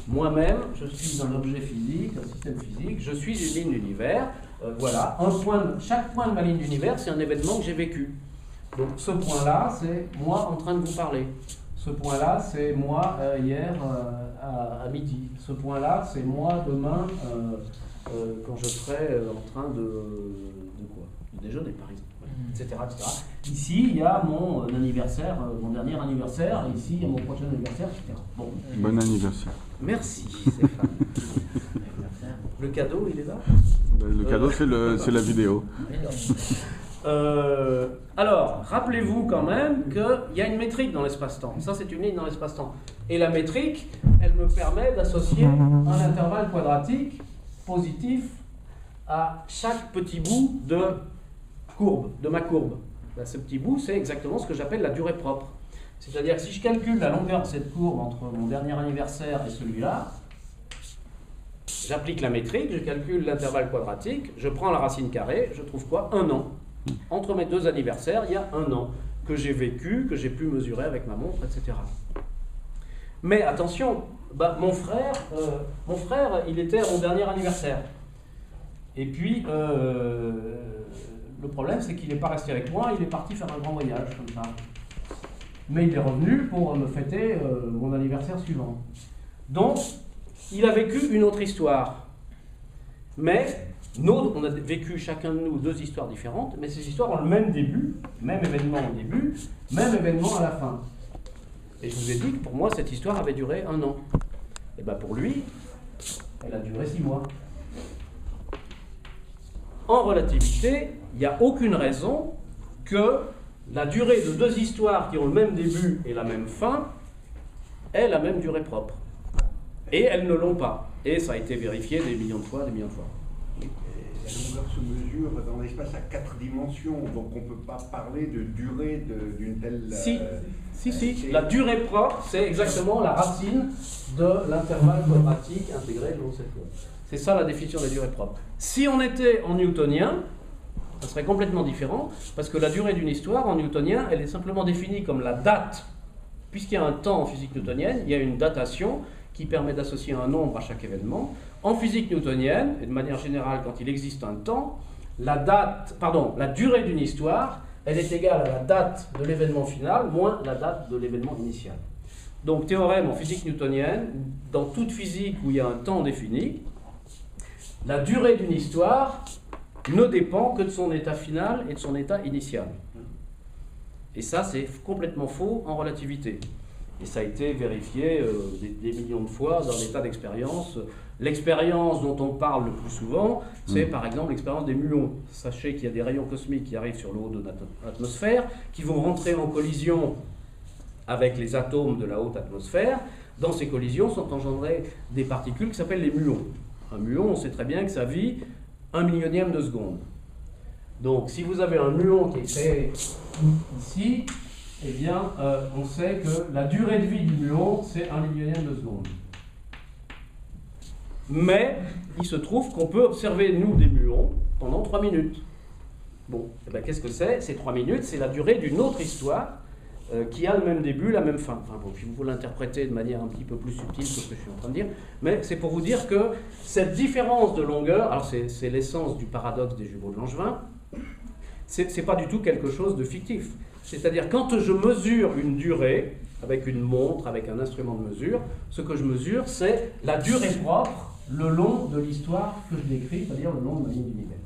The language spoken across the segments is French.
moi-même, je suis un objet physique, un système physique, je suis une ligne d'univers. Voilà, chaque point de ma ligne d'univers, c'est un événement que j'ai vécu. Donc ce point-là, c'est moi en train de vous parler. Ce point-là, c'est moi hier à midi. Ce point-là, c'est moi demain quand je serai en train de quoi? De déjeuner, par exemple, etc., etc. Ici, il y a mon anniversaire, mon dernier anniversaire, et ici, il y a mon prochain anniversaire, etc. Bon anniversaire. Merci, Stéphane. Le cadeau, il est là? Le cadeau, c'est la vidéo. Alors, rappelez-vous quand même qu'il y a une métrique dans l'espace-temps. Ça, c'est une ligne dans l'espace-temps. Et la métrique, elle me permet d'associer un intervalle quadratique positif à chaque petit bout de ma courbe. Là, ce petit bout, c'est exactement ce que j'appelle la durée propre. C'est-à-dire que si je calcule la longueur de cette courbe entre mon dernier anniversaire et celui-là, j'applique la métrique, je calcule l'intervalle quadratique, je prends la racine carrée, je trouve quoi? 1 an. Entre mes deux anniversaires, il y a 1 an que j'ai vécu, que j'ai pu mesurer avec ma montre, etc. Mais attention, mon frère, il était à mon dernier anniversaire. Et puis, le problème, c'est qu'il n'est pas resté avec moi, il est parti faire un grand voyage, comme ça. Mais il est revenu pour me fêter mon anniversaire suivant. Donc, il a vécu une autre histoire. Mais, on a vécu chacun de nous 2 histoires différentes, mais ces histoires ont le même début, même événement au début, même événement à la fin. Et je vous ai dit que pour moi, cette histoire avait duré 1 an. Et bien pour lui, elle a duré 6 mois. En relativité, il n'y a aucune raison que la durée de 2 histoires qui ont le même début et la même fin ait la même durée propre. Et elles ne l'ont pas. Et ça a été vérifié des millions de fois, des millions de fois. La longueur se mesure dans l'espace à 4 dimensions, donc on ne peut pas parler de durée d'une telle... Si. La durée propre, c'est exactement la racine de l'intervalle quadratique intégré dans cette courbe. C'est ça la définition de la durée propre. Si on était en newtonien, ça serait complètement différent, parce que la durée d'une histoire, en newtonien, elle est simplement définie comme la date. Puisqu'il y a un temps en physique newtonienne, il y a une datation qui permet d'associer un nombre à chaque événement. En physique newtonienne, et de manière générale, quand il existe un temps, la durée d'une histoire, elle est égale à la date de l'événement final moins la date de l'événement initial. Donc, théorème en physique newtonienne, dans toute physique où il y a un temps défini, la durée d'une histoire ne dépend que de son état final et de son état initial. Et ça, c'est complètement faux en relativité. Et ça a été vérifié des millions de fois dans des tas d'expériences. L'expérience dont on parle le plus souvent, c'est par exemple l'expérience des muons. Sachez qu'il y a des rayons cosmiques qui arrivent sur le haut de notre atmosphère, qui vont rentrer en collision avec les atomes de la haute atmosphère. Dans ces collisions sont engendrées des particules qui s'appellent les muons. Un muon, on sait très bien que ça vit 1/1000e de seconde. Donc si vous avez un muon qui est créé ici, eh bien, on sait que la durée de vie du muon, c'est 1/1000e de seconde. Mais il se trouve qu'on peut observer, nous, des muons pendant 3 minutes. Bon, eh bien, qu'est-ce que c'est? Ces 3 minutes, c'est la durée d'une autre histoire qui a le même début, la même fin. Enfin bon, puis vous l'interprétez de manière un petit peu plus subtile que ce que je suis en train de dire, mais c'est pour vous dire que cette différence de longueur, alors c'est l'essence du paradoxe des jumeaux de Langevin, c'est pas du tout quelque chose de fictif. C'est-à-dire, quand je mesure une durée, avec une montre, avec un instrument de mesure, ce que je mesure, c'est la durée propre, le long de l'histoire que je décris, c'est-à-dire le long de ma ligne d'univers.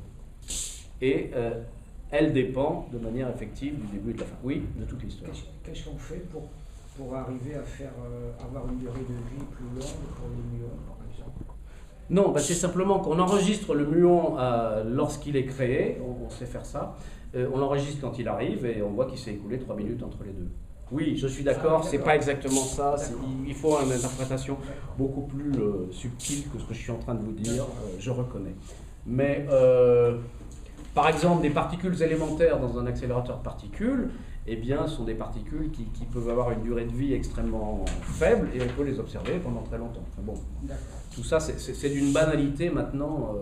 Et elle dépend de manière effective du début et de la fin. Oui, de toute l'histoire. Qu'est-ce qu'on fait pour arriver à faire avoir une durée de vie plus longue pour les muons, par exemple? Non, c'est simplement qu'on enregistre le muon lorsqu'il est créé, on sait faire ça. On l'enregistre quand il arrive et on voit qu'il s'est écoulé 3 minutes entre les deux. Oui, je suis d'accord, c'est pas exactement ça. Il faut une interprétation beaucoup plus subtile que ce que je suis en train de vous dire, je reconnais. Mais, par exemple, des particules élémentaires dans un accélérateur de particules, eh bien, sont des particules qui peuvent avoir une durée de vie extrêmement faible et on peut les observer pendant très longtemps. Enfin, bon, tout ça, c'est d'une banalité maintenant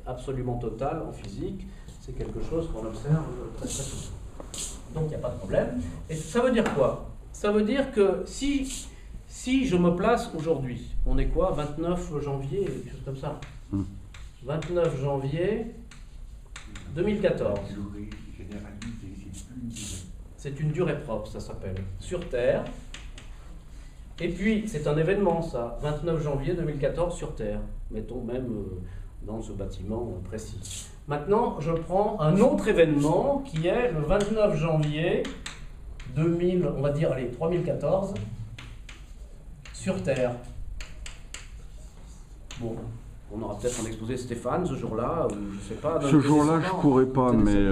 absolument totale en physique. C'est quelque chose qu'on observe très très souvent. Donc il n'y a pas de problème. Et ça veut dire quoi? Ça veut dire que si Si je me place aujourd'hui, on est quoi, 29 janvier, quelque chose comme ça. 29 janvier 2014. C'est une durée propre, ça s'appelle, sur Terre. Et puis, c'est un événement, ça, 29 janvier 2014 sur Terre. Mettons même dans ce bâtiment précis. Maintenant, je prends un autre événement qui est le 29 janvier 2000, on va dire, allez, 3014, sur Terre. Bon, on aura peut-être un exposé Stéphane ce jour-là, ou je sais pas. Ce jour-là, je pourrais pas, mais...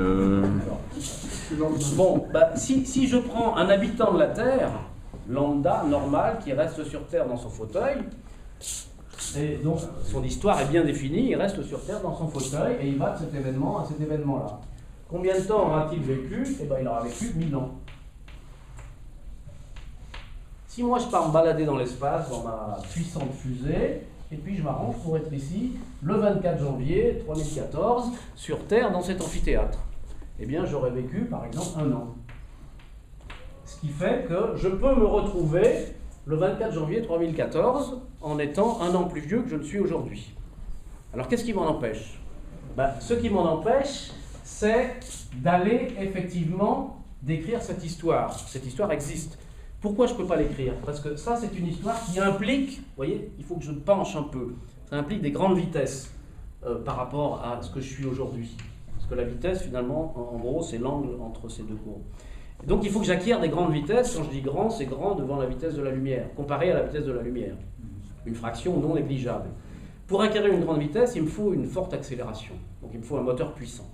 Bon, bah, si je prends un habitant de la Terre, lambda, normal, qui reste sur Terre dans son fauteuil, et donc son histoire est bien définie, il reste sur Terre dans son fauteuil, et il va de cet événement à cet événement-là. Combien de temps aura-t-il vécu? Eh bien, il aura vécu 1000 ans. Si moi je pars me balader dans l'espace, dans ma puissante fusée, et puis je m'arrange pour être ici, le 24 janvier 3014, sur Terre, dans cet amphithéâtre, eh bien j'aurais vécu, par exemple, 1 an. Ce qui fait que je peux me retrouver le 24 janvier 3014 en étant 1 an plus vieux que je ne suis aujourd'hui. Alors qu'est-ce qui m'en empêche? Ce qui m'en empêche, c'est d'aller effectivement décrire cette histoire. Cette histoire existe. Pourquoi je ne peux pas l'écrire? Parce que ça, c'est une histoire qui implique, vous voyez, il faut que je penche un peu, ça implique des grandes vitesses par rapport à ce que je suis aujourd'hui. Parce que la vitesse, finalement, en gros, c'est l'angle entre ces deux courbes. Et donc, il faut que j'acquière des grandes vitesses. Quand je dis grand, c'est grand devant la vitesse de la lumière, comparé à la vitesse de la lumière. Une fraction non négligeable. Pour acquérir une grande vitesse, il me faut une forte accélération. Donc, il me faut un moteur puissant.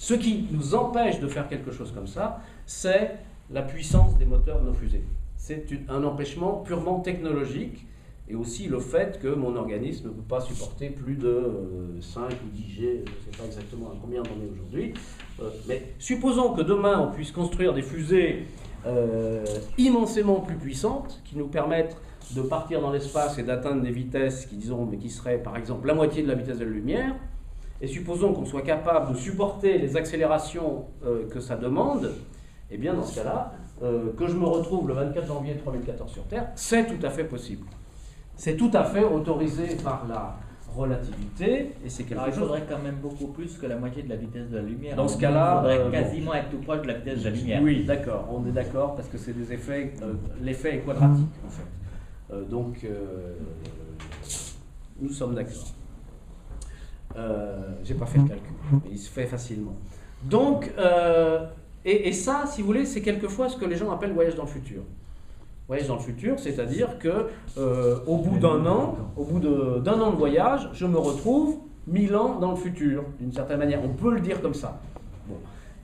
Ce qui nous empêche de faire quelque chose comme ça, c'est la puissance des moteurs de nos fusées. C'est un empêchement purement technologique, et aussi le fait que mon organisme ne peut pas supporter plus de 5 ou 10 G, je ne sais pas exactement à combien on est aujourd'hui. Mais supposons que demain on puisse construire des fusées immensément plus puissantes, qui nous permettent de partir dans l'espace et d'atteindre des vitesses qui seraient par exemple la moitié de la vitesse de la lumière, et supposons qu'on soit capable de supporter les accélérations que ça demande, et bien dans ce cas-là, que je me retrouve le 24 janvier 3014 sur Terre, c'est tout à fait possible. C'est tout à fait autorisé par la relativité, et c'est quelque chose... Il faudrait quand même beaucoup plus que la moitié de la vitesse de la lumière. Dans ce cas-là... Il faudrait quasiment être tout proche de la vitesse de la lumière. Oui, d'accord, on est d'accord, parce que c'est des effets... l'effet est quadratique, en fait. Donc, nous sommes d'accord. J'ai pas fait le calcul, mais il se fait facilement. Donc, et ça, si vous voulez, c'est quelquefois ce que les gens appellent voyage dans le futur. Voyage dans le futur, c'est-à-dire que au bout d'un an de voyage, je me retrouve 1000 ans dans le futur, d'une certaine manière. On peut le dire comme ça. Bon.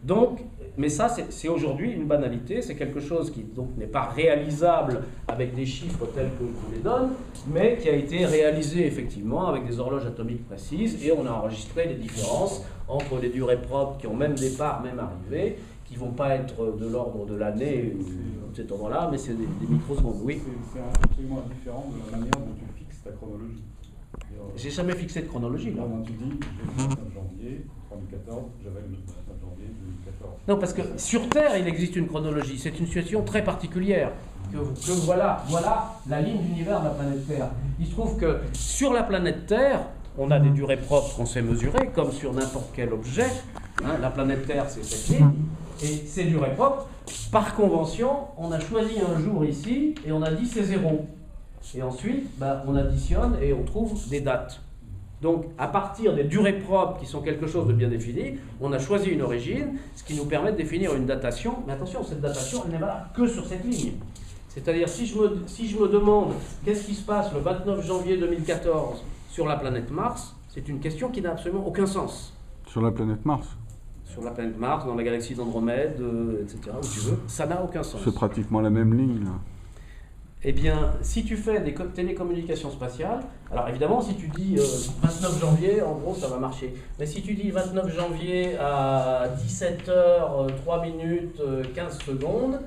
Donc, mais ça, c'est aujourd'hui une banalité, c'est quelque chose qui donc n'est pas réalisable avec des chiffres tels que je vous les donne, mais qui a été réalisé effectivement avec des horloges atomiques précises, et on a enregistré les différences entre les durées propres qui ont même départ, même arrivé, qui ne vont pas être de l'ordre de l'année ou cet endroit-là, mais c'est des microsecondes, oui. C'est absolument différent de la manière dont tu fixes ta chronologie. J'ai jamais fixé de chronologie, là. Tu dis, le 29 janvier 2014, j'avais le 29 janvier 2014. Non, parce que sur Terre, il existe une chronologie. C'est une situation très particulière. Voilà la ligne d'univers de la planète Terre. Il se trouve que sur la planète Terre, on a des durées propres qu'on sait mesurer, comme sur n'importe quel objet. Hein, la planète Terre, c'est cette ligne. Et ces durées propres, par convention, on a choisi un jour ici et on a dit c'est 0. Et ensuite, on additionne et on trouve des dates. Donc, à partir des durées propres qui sont quelque chose de bien défini, on a choisi une origine, ce qui nous permet de définir une datation. Mais attention, cette datation, elle n'est valable que sur cette ligne. C'est-à-dire, si je me demande qu'est-ce qui se passe le 29 janvier 2014 sur la planète Mars, c'est une question qui n'a absolument aucun sens. Sur la planète Mars? Sur la planète Mars, dans la galaxie d'Andromède, etc., où tu veux, ça n'a aucun sens. C'est pratiquement la même ligne, là. Eh bien, si tu fais des télécommunications spatiales, alors évidemment, si tu dis 29 janvier, en gros, ça va marcher. Mais si tu dis 29 janvier à 17h, 3 minutes, 15 secondes,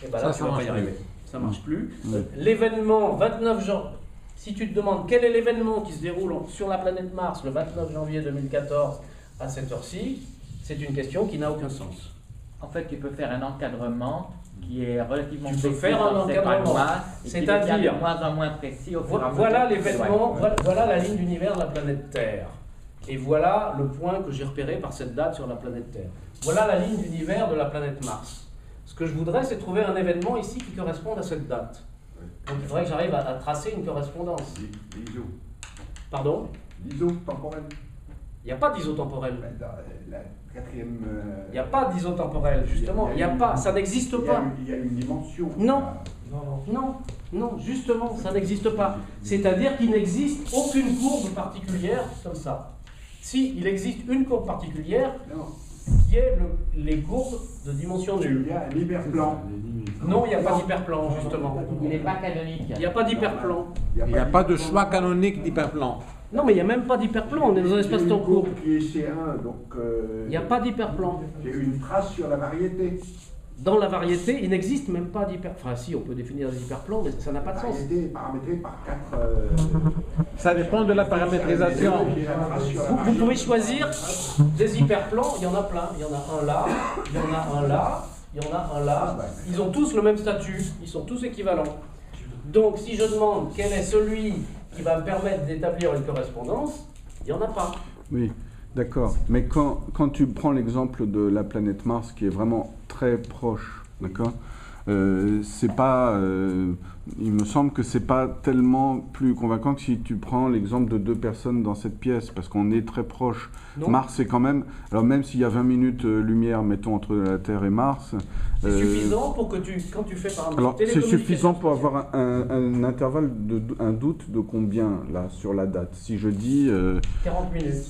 eh ben là, tu vas pas y arriver. Ça ne marche plus. L'événement 29 janvier, si tu te demandes quel est l'événement qui se déroule sur la planète Mars le 29 janvier 2014 à cette heure-ci, c'est une question qui n'a aucun sens. En fait, tu peux faire un encadrement qui est relativement Tu peux précis faire un dans ses encadrement. panoramas, et qui C'est-à-dire- devient de moins en moins précis au fur et à mesure. Voilà qu'il l'événement, s'éloigne. voilà la ligne d'univers de la planète Terre. Et voilà le point que j'ai repéré par cette date sur la planète Terre. Voilà la ligne d'univers de la planète Mars. Ce que je voudrais, c'est trouver un événement ici qui corresponde à cette date. Donc il faudrait que j'arrive à tracer une correspondance. L'ISO. Pardon? L'ISO temporel. Il n'y a pas d'isotemporel. Dans la quatrième. Il n'y a pas d'isotemporel, justement. Il n'y a pas, ça n'existe pas. Il y a une dimension. Non. Non, justement, ça n'existe pas. C'est-à-dire qu'il n'existe aucune courbe particulière comme ça. Si, il existe une courbe particulière Non. qui est les courbes de dimension Il nulle. y a un hyperplan. Non, il n'y a pas d'hyperplan, justement. Il n'est pas canonique. Il n'y a pas d'hyperplan. Il n'y a pas de choix canonique d'hyperplan. Non, mais il n'y a même pas d'hyperplan, on est dans un espace-temps court. Qui est C1, donc. Il n'y a pas d'hyperplan. J'ai une trace sur la variété. Dans la variété, il n'existe même pas d'hyperplan. Enfin, si, on peut définir des hyperplans, mais ça n'a pas de La sens. variété est paramétrée par 4. Ça dépend de la paramétrisation. Vous pouvez choisir des hyperplans, il y en a plein. Il y en a un là, il y en a un là, il y en a un là. Ils ont tous le même statut, ils sont tous équivalents. Donc, si je demande quel est celui qui va me permettre d'établir une correspondance, il n'y en a pas. Oui, d'accord. Mais quand tu prends l'exemple de la planète Mars, qui est vraiment très proche, d'accord, c'est pas, il me semble que c'est pas tellement plus convaincant que si tu prends l'exemple de 2 personnes dans cette pièce, parce qu'on est très proche. Non. Mars, c'est quand même, alors même s'il y a 20 minutes lumière, mettons, entre la Terre et Mars. C'est suffisant pour que quand tu fais par exemple Alors, c'est télécommunication- suffisant pour avoir un intervalle, un doute de combien, là, sur la date? Si je dis... 40 minutes.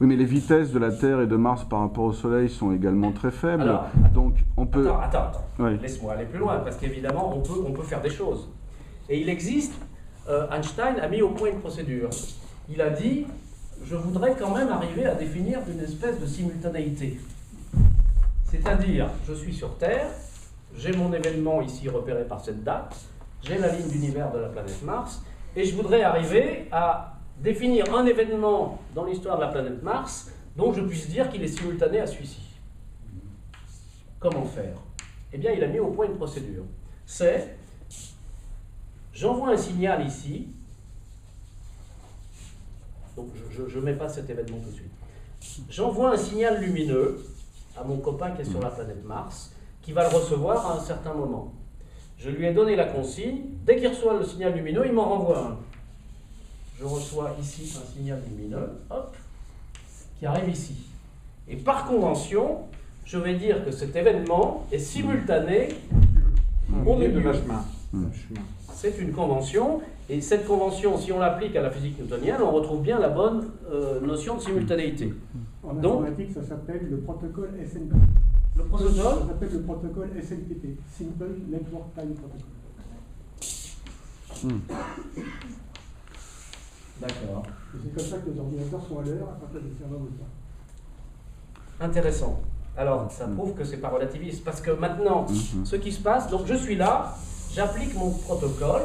Oui, mais les vitesses de la Terre et de Mars par rapport au Soleil sont également très faibles. Alors, donc, on peut... Attends. Oui. Laisse-moi aller plus loin, parce qu'évidemment, on peut faire des choses. Et il existe, Einstein a mis au point une procédure. Il a dit, je voudrais quand même arriver à définir une espèce de simultanéité. C'est-à-dire, je suis sur Terre, j'ai mon événement ici repéré par cette date, j'ai la ligne d'univers de la planète Mars, et je voudrais arriver à définir un événement dans l'histoire de la planète Mars dont je puisse dire qu'il est simultané à celui-ci. Comment faire? Eh bien, il a mis au point une procédure. C'est, j'envoie un signal ici, donc je ne mets pas cet événement tout de suite. J'envoie un signal lumineux à mon copain qui est sur la planète Mars, qui va le recevoir à un certain moment. Je lui ai donné la consigne, dès qu'il reçoit le signal lumineux, il m'en renvoie un. Je reçois ici un signal lumineux, hop, qui arrive ici. Et par convention, je vais dire que cet événement est simultané au milieu. C'est une convention, et cette convention, si on l'applique à la physique newtonienne, on retrouve bien la bonne notion de simultanéité. En Donc, informatique, ça s'appelle le protocole SNPT. le protocole, Ça s'appelle le protocole SNPT, Simple Network Time Protocol. d'accord, Et c'est comme ça que les ordinateurs sont à l'heure à partir des serveurs de temps. intéressant. Alors, ça prouve que c'est pas relativiste, parce que maintenant, ce qui se passe, donc je suis là, j'applique mon protocole,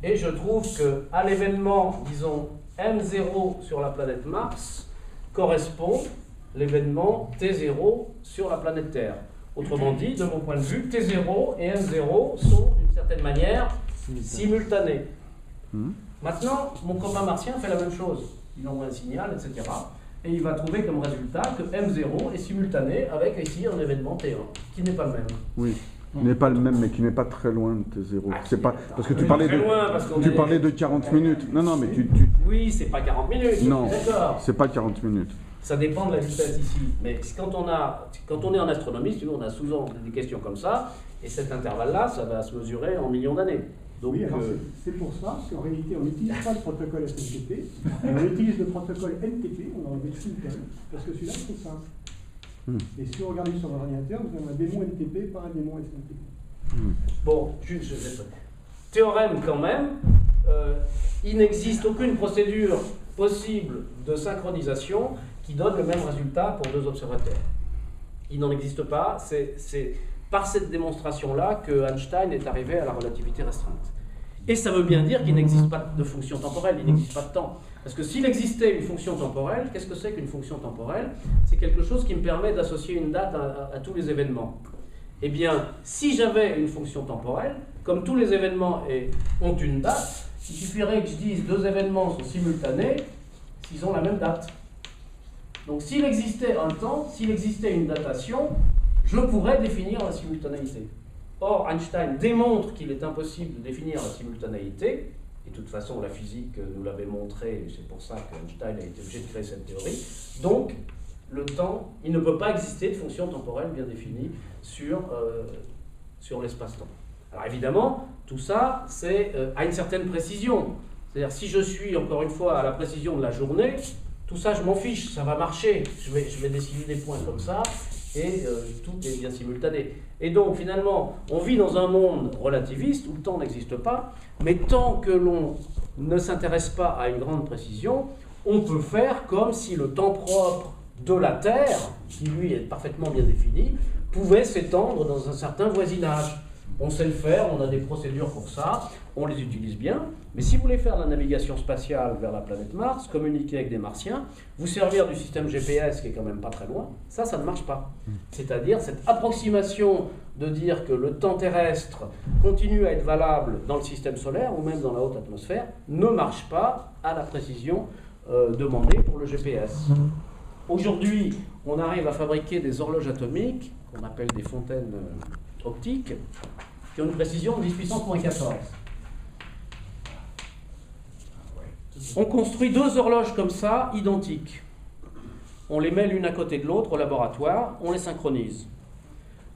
et je trouve que à l'événement, disons, M0 sur la planète Mars, correspond l'événement T0 sur la planète Terre. Autrement dit, de mon point de vue, T0 et M0 sont d'une certaine manière simultanés. Maintenant, mon copain martien fait la même chose. Il envoie un signal, etc. Et il va trouver comme résultat que M0 est simultané avec ici un événement T1, qui n'est pas le même. Oui, qui n'est pas le même, mais qui n'est pas très loin de T0. C'est pas, parce que tu Oui, parlais très loin, parce qu'on tu est- parlais de 40 minutes. Non, mais Oui, c'est pas 40 minutes, non, d'accord. c'est pas 40 minutes. Ça dépend de la vitesse ici. Mais quand on est en astronomie, si tu veux, on a souvent des questions comme ça, et cet intervalle-là, ça va se mesurer en millions d'années. Donc, Oui, alors c'est pour ça qu'en réalité, on n'utilise pas le protocole SNPT, on utilise le protocole NTP, on a enlevé le simple, parce que celui-là, c'est simple. Et si vous regardez sur votre ordinateur, vous avez un démon NTP par un démon SNPT. bon, théorème quand même, il n'existe aucune procédure possible de synchronisation qui donne le même résultat pour deux observateurs. Il n'en existe pas, c'est par cette démonstration-là que Einstein est arrivé à la relativité restreinte. Et ça veut bien dire qu'il n'existe pas de fonction temporelle, il n'existe pas de temps. Parce que s'il existait une fonction temporelle, qu'est-ce que c'est qu'une fonction temporelle? C'est quelque chose qui me permet d'associer une date à tous les événements. Eh bien, si j'avais une fonction temporelle, comme tous les événements ont une date, il suffirait que je dise 2 événements sont simultanés s'ils ont la même date. Donc s'il existait un temps, s'il existait une datation, je pourrais définir la simultanéité. Or, Einstein démontre qu'il est impossible de définir la simultanéité, et de toute façon la physique nous l'avait montré, et c'est pour ça qu'Einstein a été obligé de créer cette théorie. Donc, le temps, il ne peut pas exister de fonction temporelle bien définie sur l'espace-temps. Alors évidemment, tout ça, c'est à une certaine précision. C'est-à-dire, si je suis, encore une fois, à la précision de la journée, tout ça, je m'en fiche, ça va marcher. Je vais dessiner des points comme ça, et tout est bien simultané. Et donc, finalement, on vit dans un monde relativiste où le temps n'existe pas, mais tant que l'on ne s'intéresse pas à une grande précision, on peut faire comme si le temps propre de la Terre, qui lui est parfaitement bien défini, pouvait s'étendre dans un certain voisinage. On sait le faire, on a des procédures pour ça, on les utilise bien, mais si vous voulez faire de la navigation spatiale vers la planète Mars, communiquer avec des Martiens, vous servir du système GPS qui est quand même pas très loin, ça ne marche pas. C'est-à-dire cette approximation de dire que le temps terrestre continue à être valable dans le système solaire ou même dans la haute atmosphère ne marche pas à la précision demandée pour le GPS. Aujourd'hui, on arrive à fabriquer des horloges atomiques, qu'on appelle des fontaines optiques, qui ont une précision de 10 puissance moins 14. On construit 2 horloges comme ça, identiques. On les met l'une à côté de l'autre au laboratoire, on les synchronise.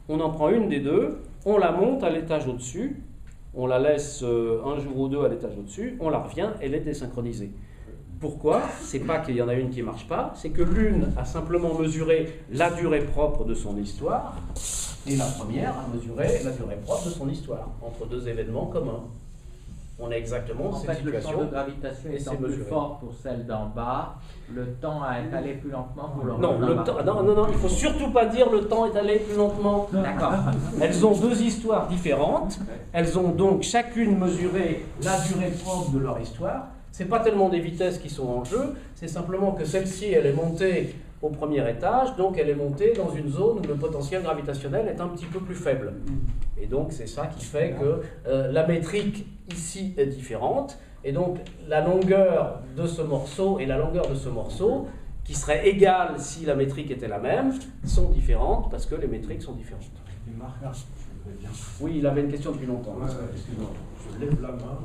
On en prend une des 2, on la monte à l'étage au-dessus, on la laisse un jour ou 2 à l'étage au-dessus, on la revient, elle est désynchronisée. Pourquoi? C'est pas qu'il y en a une qui ne marche pas, c'est que l'une a simplement mesuré la durée propre de son histoire, et la première a mesuré la durée propre de son histoire, entre 2 événements communs. On a exactement En cette fait, situation. le champ de gravitation et étant c'est plus mesuré. fort pour celle d'en bas, le temps a étalé plus lentement pour le Non, non, il ne faut surtout pas dire le temps est allé plus lentement. D'accord. Elles ont 2 histoires différentes, elles ont donc chacune mesuré la durée propre de leur histoire. Ce n'est pas tellement des vitesses qui sont en jeu, c'est simplement que celle-ci, elle est montée au premier étage, donc elle est montée dans une zone où le potentiel gravitationnel est un petit peu plus faible. Et donc c'est ça qui fait que la métrique ici est différente, et donc la longueur de ce morceau et la longueur de ce morceau, qui serait égale si la métrique était la même, sont différentes parce que les métriques sont différentes. Et Marc, je voudrais bien. Oui, il avait une question depuis longtemps. Excuse-moi, je lève la main.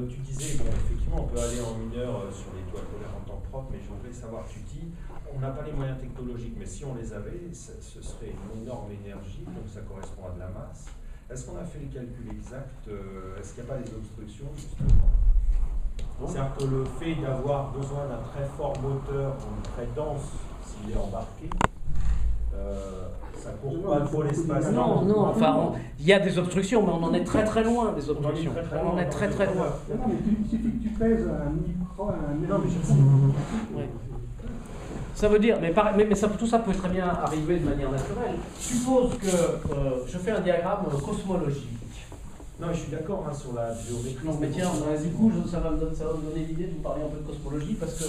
Tu disais, bon, effectivement, on peut aller en 1 heure sur les toiles polaires en temps propre, mais je voudrais savoir, tu dis, on n'a pas les moyens technologiques, mais si on les avait, ce serait une énorme énergie, donc ça correspond à de la masse. Est-ce qu'on a fait les calculs exacts? Est-ce qu'il n'y a pas des obstructions, justement? C'est-à-dire que le fait d'avoir besoin d'un très fort moteur, donc très dense, s'il est embarqué, ça court pas trop l'espace. Non, enfin, il y a des obstructions, mais on en est très très loin des obstructions. On en est très très loin. Non, mais il suffit que tu pèses un micro, Non, mais je sais. Ouais. Ça veut dire, mais tout ça peut très bien arriver de manière naturelle. Suppose que je fais un diagramme cosmologique. Non, je suis d'accord sur la géométrie. Non, mais tiens, du coup, ça va me donner l'idée de vous parler un peu de cosmologie, parce que